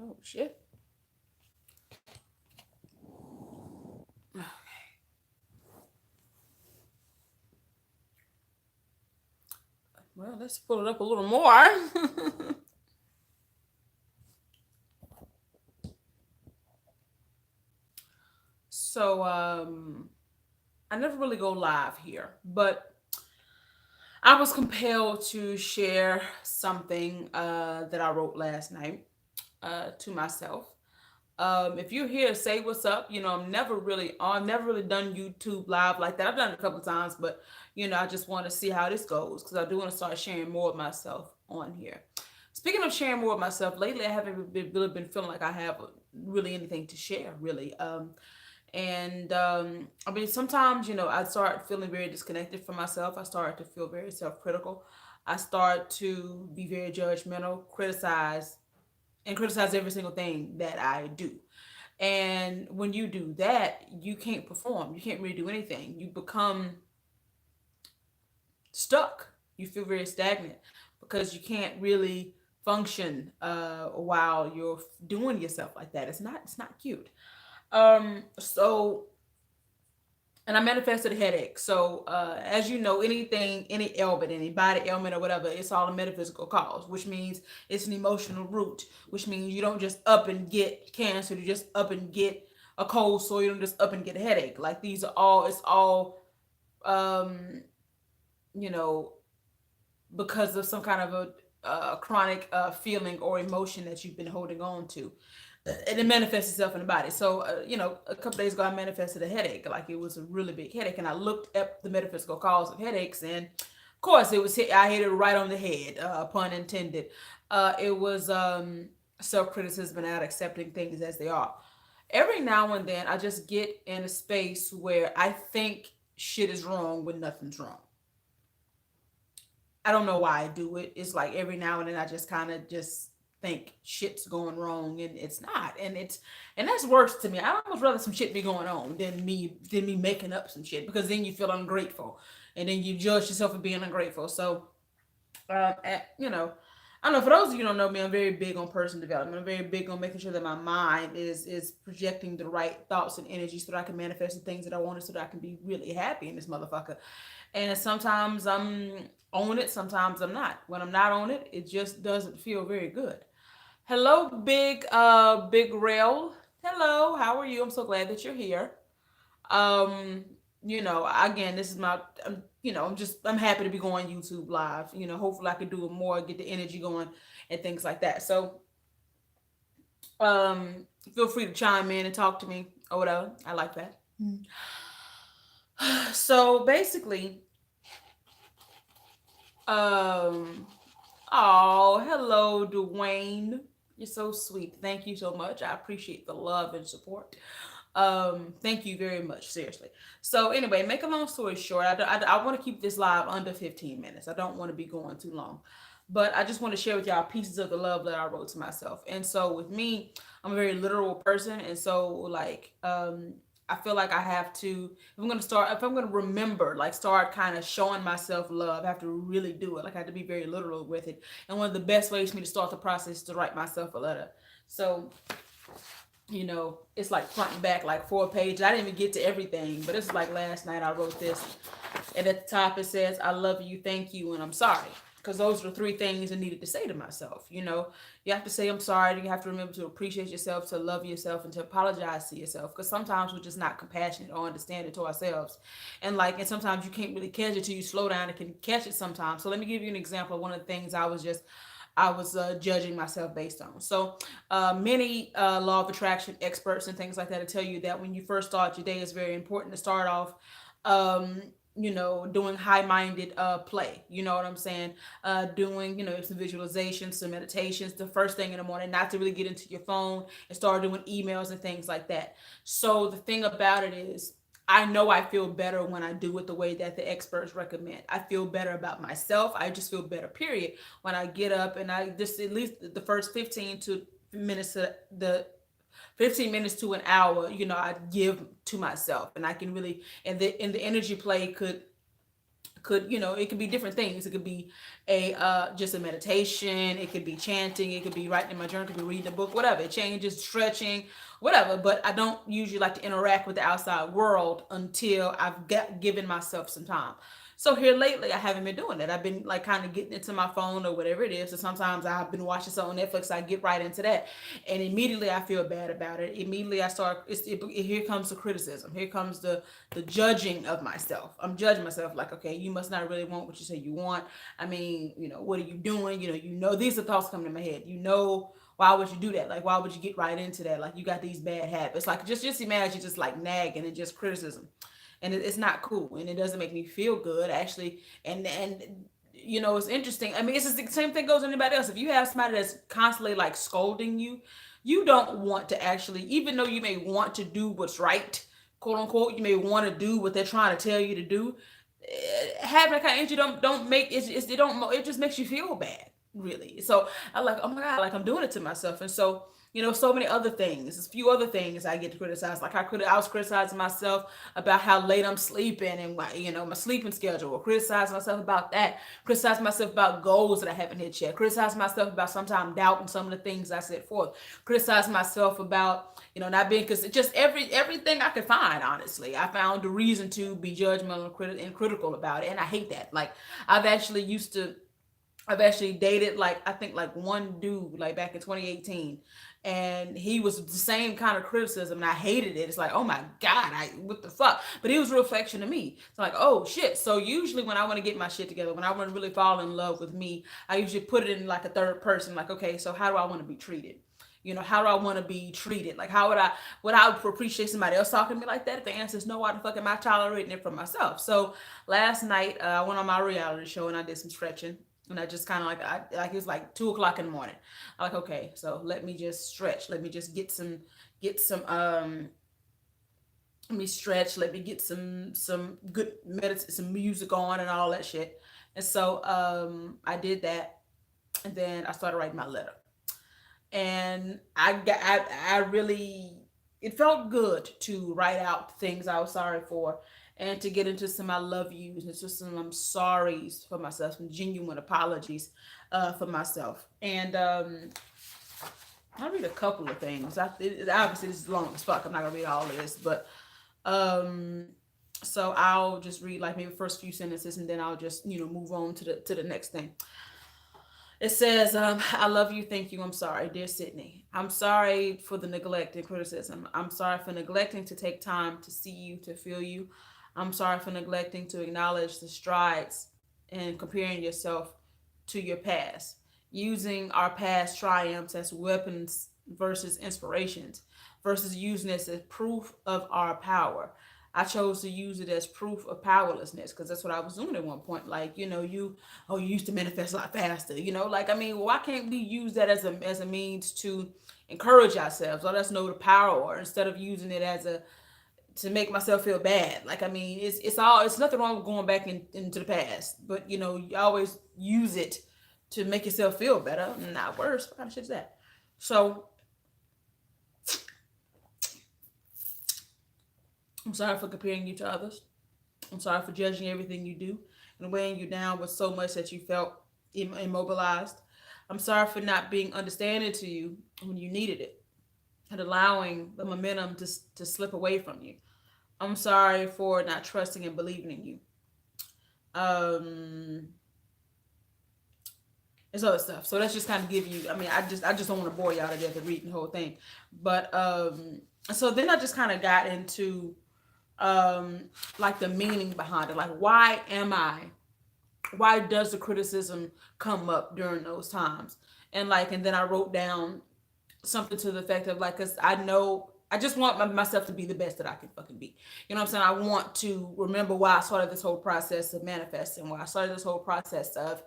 Oh shit. Well, let's pull it up a little more. So, I never really go live here, but I was compelled to share something that I wrote last night to myself. If you're here, say what's up. I've never really done YouTube live like that. I've done it a couple of times, but I just want to see how this goes because I do want to start sharing more of myself on here. Speaking of sharing more of myself, lately I haven't really been feeling like I have really anything to share, really. And I mean, sometimes I start feeling very disconnected from myself. I start to feel very self-critical. I start to be very judgmental, criticize every single thing that I do. And when you do that, you can't perform. You can't really do anything. You become stuck. You feel very stagnant because you can't really function while you're doing yourself like that. It's not cute. So and I manifested a headache. So, as you know, anything, any ailment, any body ailment or whatever, it's all a metaphysical cause, which means it's an emotional root, which means you don't just up and get cancer, you just up and get a cold sore, you don't just up and get a headache. Like these are all, it's all, um, you know, because of some kind of a chronic feeling or emotion that you've been holding on to. And it manifests itself in the body. So, a couple days ago, I manifested a headache. Like it was a really big headache. And I looked up the metaphysical cause of headaches. And of course, I hit it right on the head, pun intended. It was self criticism and not accepting things as they are. Every now and then, I just get in a space where I think shit is wrong when nothing's wrong. I don't know why I do it. It's like every now and then I just kind of just think shit's going wrong and it's not. And that's worse to me. I almost rather some shit be going on than me making up some shit because then you feel ungrateful and then you judge yourself for being ungrateful. So um, eh, you know, I don't know. For those of you who don't know me, I'm very big on personal development. I'm very big on making sure that my mind is projecting the right thoughts and energy so that I can manifest the things that I wanted, so that I can be really happy in this motherfucker. And sometimes I'm on it, sometimes I'm not. When I'm not on it, it just doesn't feel very good. Hello, big rail. Hello, how are you? I'm so glad that you're here. Um, again, this is I'm happy to be going YouTube live. Hopefully I can do it more, get the energy going and things like that. So, feel free to chime in and talk to me or whatever. I like that. So basically, um, oh, hello, Dwayne. You're so sweet. Thank you so much. I appreciate the love and support. Thank you very much. Seriously. So anyway, make a long story short, I want to keep this live under 15 minutes. I don't want to be going too long. But I just want to share with y'all pieces of the love that I wrote to myself. And so with me, I'm a very literal person. And so like I feel like I have to, if I'm gonna remember, like start kind of showing myself love, I have to really do it. Like I have to be very literal with it. And one of the best ways for me to start the process is to write myself a letter. So it's like front and back, like 4 pages. I didn't even get to everything, but it's like last night I wrote this. And at the top it says, I love you, thank you, and I'm sorry. Because those are the three things I needed to say to myself. You have to say I'm sorry. You have to remember to appreciate yourself, to love yourself, and to apologize to yourself. Because sometimes we're just not compassionate or understanding to ourselves. And sometimes you can't really catch it till you slow down and can catch it sometimes. So let me give you an example of one of the things I was judging myself based on. So, many law of attraction experts and things like that will tell you that when you first start your day, it's very important to start off, um, doing high-minded play. You know what I'm saying? Doing, some visualizations, some meditations the first thing in the morning, not to really get into your phone and start doing emails and things like that. So the thing about it is, I know I feel better when I do it the way that the experts recommend. I feel better about myself. I just feel better, period. When I get up and I just at least the first 15 minutes to an hour, I give to myself. And I can really and the energy play Could, it could be different things. It could be a just a meditation, it could be chanting, it could be writing in my journal, it could be reading a book, whatever. It changes, stretching, whatever. But I don't usually like to interact with the outside world until given myself some time. So here lately, I haven't been doing that. I've been like kind of getting into my phone or whatever it is. So sometimes I've been watching something on Netflix. I get right into that, and immediately I feel bad about it. Immediately I start. Here comes the criticism. Here comes the judging of myself. I'm judging myself like, okay, you must not really want what you say you want. I mean, what are you doing? These are thoughts coming in my head. Why would you do that? Like, why would you get right into that? Like, you got these bad habits. Like, just imagine just like nagging and just criticism, and it's not cool, and it doesn't make me feel good actually. And it's interesting. I mean, it's just the same thing goes to anybody else. If you have somebody that's constantly like scolding you, you don't want to actually, even though you may want to do what's right, quote unquote, you may want to do what they're trying to tell you to do. Having that kind of energy don't make it just makes you feel bad, really. So I like, oh my god, like I'm doing it to myself. And so so many other things. There's a few other things I get to criticize. Like I was criticizing myself about how late I'm sleeping and my sleeping schedule. Criticize myself about that. Criticize myself about goals that I haven't hit yet. Criticize myself about sometimes doubting some of the things I set forth. Criticize myself about not being, because just everything I could find. Honestly, I found a reason to be judgmental and critical about it, and I hate that. Like I've actually used to. I've actually dated like I think like one dude like back in 2018, and he was the same kind of criticism, and I hated it. It's like, oh my god, what the fuck? But he was a reflection of me. It's like, oh shit. So usually when I want to get my shit together, when I want to really fall in love with me, I usually put it in like a third person. Like, okay, so how do I want to be treated? How do I want to be treated? Like, how would I appreciate somebody else talking to me like that? If the answer is no, why the fuck am I tolerating it for myself? So last night, I went on my reality show and I did some stretching. And I just kind of like it was like 2 o'clock in the morning. I'm like, okay, so let me just stretch. Let me just get some let me stretch. Let me get some good medicine, some music on and all that shit. And so I did that, and then I started writing my letter. And I really, it felt good to write out things I was sorry for, and to get into some I love yous and just some I'm sorries for myself, some genuine apologies for myself. And I'll read a couple of things. Obviously this is long as fuck. I'm not gonna read all of this, but um so I'll just read like maybe the first few sentences, and then I'll just move on to the next thing. It says, I love you, thank you, I'm sorry. Dear Sydney, I'm sorry for the neglect and criticism. I'm sorry for neglecting to take time to see you, to feel you. I'm sorry for neglecting to acknowledge the strides and comparing yourself to your past, using our past triumphs as weapons versus inspirations, versus using this as proof of our power. I chose to use it as proof of powerlessness, because that's what I was doing at one point. Like, you used to manifest a lot faster. Like, I mean, why can't we use that as a means to encourage ourselves? Let us know the power, instead of using it as a to make myself feel bad. Like, I mean, it's nothing wrong with going back into the past, but you always use it to make yourself feel better, not worse. What kind of shit is that? So I'm sorry for comparing you to others. I'm sorry for judging everything you do and weighing you down with so much that you felt immobilized. I'm sorry for not being understanding to you when you needed it, and allowing the momentum to slip away from you. I'm sorry for not trusting and believing in you. Um, it's other stuff. So let's just kind of give you. I mean, I just don't want to bore y'all to death of reading the whole thing, but so then I just kind of got into like the meaning behind it. Like, why does the criticism come up during those times? And then I wrote down something to the effect of like, because I know I just want myself to be the best that I can fucking be. You know what I'm saying? I want to remember why I started this whole process of manifesting, why I started this whole process of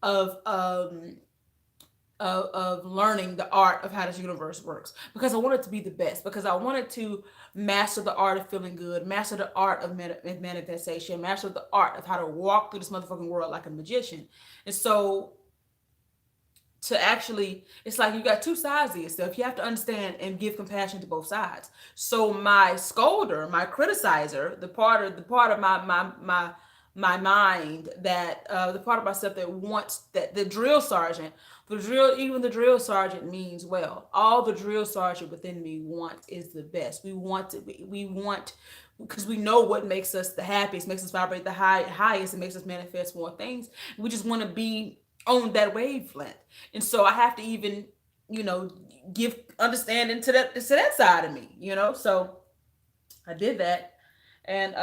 um of learning the art of how this universe works, because I wanted to be the best, because I wanted to master the art of feeling good, master the art of manifestation, master the art of how to walk through this motherfucking world like a magician. And so to actually, it's like you got two sides of yourself. You have to understand and give compassion to both sides. So my scolder, my criticizer, the part of my mind that the part of myself that wants that the drill sergeant, the drill, even the drill sergeant means well. All the drill sergeant within me wants is the best. We want it. We want because we know what makes us the happiest, makes us vibrate the highest, and makes us manifest more things. We just want to be on that wavelength, and so I have to even, you know, give understanding to that side of me, you know. So I did that, and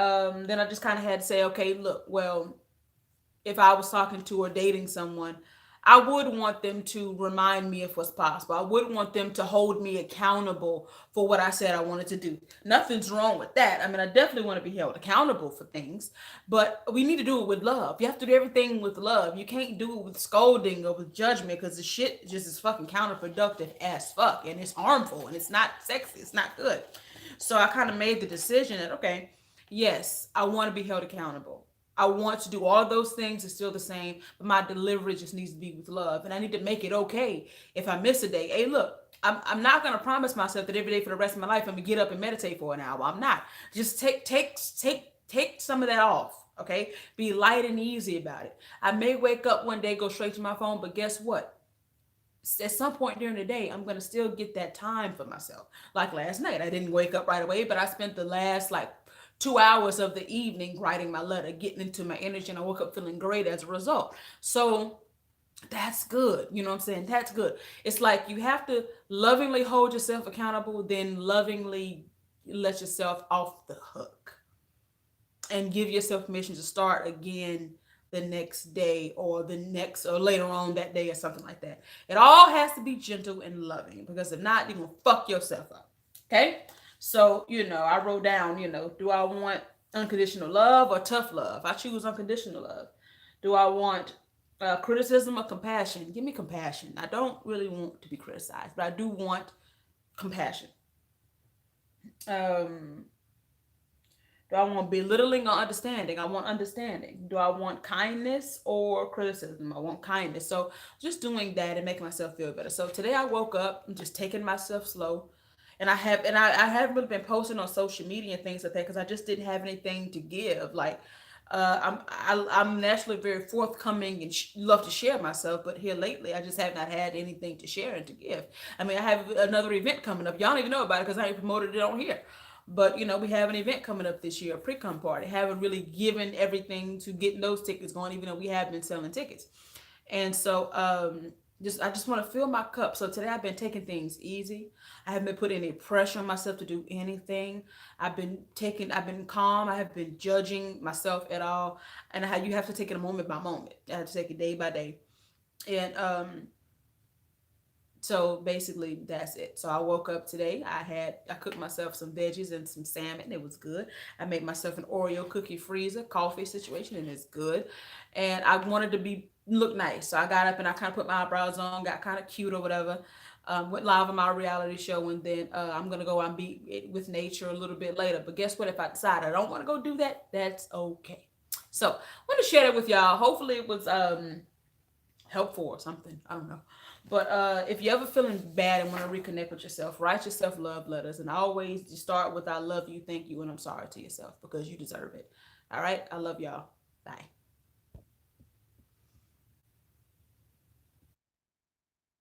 then I just kind of had to say, okay, look, well, if I was talking to or dating someone, I would want them to remind me of what's possible. I would want them to hold me accountable for what I said I wanted to do. Nothing's wrong with that. I mean, I definitely want to be held accountable for things, but we need to do it with love. You have to do everything with love. You can't do it with scolding or with judgment because the shit just is fucking counterproductive as fuck, and it's harmful and it's not sexy. It's not good. So I kind of made the decision that, okay, yes, I want to be held accountable. I want to do all those things. It's still the same, but my delivery just needs to be with love. And I need to make it okay if I miss a day. Hey, look, I'm not going to promise myself that every day for the rest of my life I'm going to get up and meditate for an hour. I'm not. Just take some of that off. Okay. Be light and easy about it. I may wake up one day, go straight to my phone, but guess what? At some point during the day, I'm gonna still get that time for myself. Like last night, I didn't wake up right away, but I spent the last like 2 hours of the evening writing my letter, getting into my energy, and I woke up feeling great as a result. So that's good. You know what I'm saying? That's good. It's like you have to lovingly hold yourself accountable, then lovingly let yourself off the hook and give yourself permission to start again the next day or the next or later on that day or something like that. It all has to be gentle and loving because if not, you're gonna fuck yourself up. Okay? So, I wrote down, do I want unconditional love or tough love? I choose unconditional love. Do I want criticism or compassion? Give me compassion. I don't really want to be criticized, but I do want compassion. Um, do I want belittling or understanding? I want understanding. Do I want kindness or criticism? I want kindness. So just doing that and making myself feel better. So today I woke up, I'm just taking myself slow. And I haven't really been posting on social media and things like that because I just didn't have anything to give. Like I'm naturally very forthcoming and love to share myself, but here lately I just have not had anything to share and to give. I mean, I have another event coming up. Y'all don't even know about it because I ain't promoted it on here. But we have an event coming up this year, a pre-com party. Haven't really given everything to getting those tickets going, even though we have been selling tickets. And so I just want to fill my cup. So today I've been taking things easy. I haven't been putting any pressure on myself to do anything. I've been calm. I have been judging myself at all. And you have to take it a moment by moment. I have to take it day by day. And so basically that's it. So I woke up today. I cooked myself some veggies and some salmon. It was good. I made myself an Oreo cookie freezer coffee situation and it's good. And I wanted to be look nice. So I got up and I kind of put my eyebrows on, got kind of cute or whatever. Went live on my reality show and then I'm gonna go and be with nature a little bit later. But guess what? If I decide I don't want to go do that, that's okay. So I want to share that with y'all. Hopefully it was helpful or something. I don't know. But if you're ever feeling bad and want to reconnect with yourself, write yourself love letters. And always just start with I love you, thank you, and I'm sorry to yourself because you deserve it. All right? I love y'all. Bye.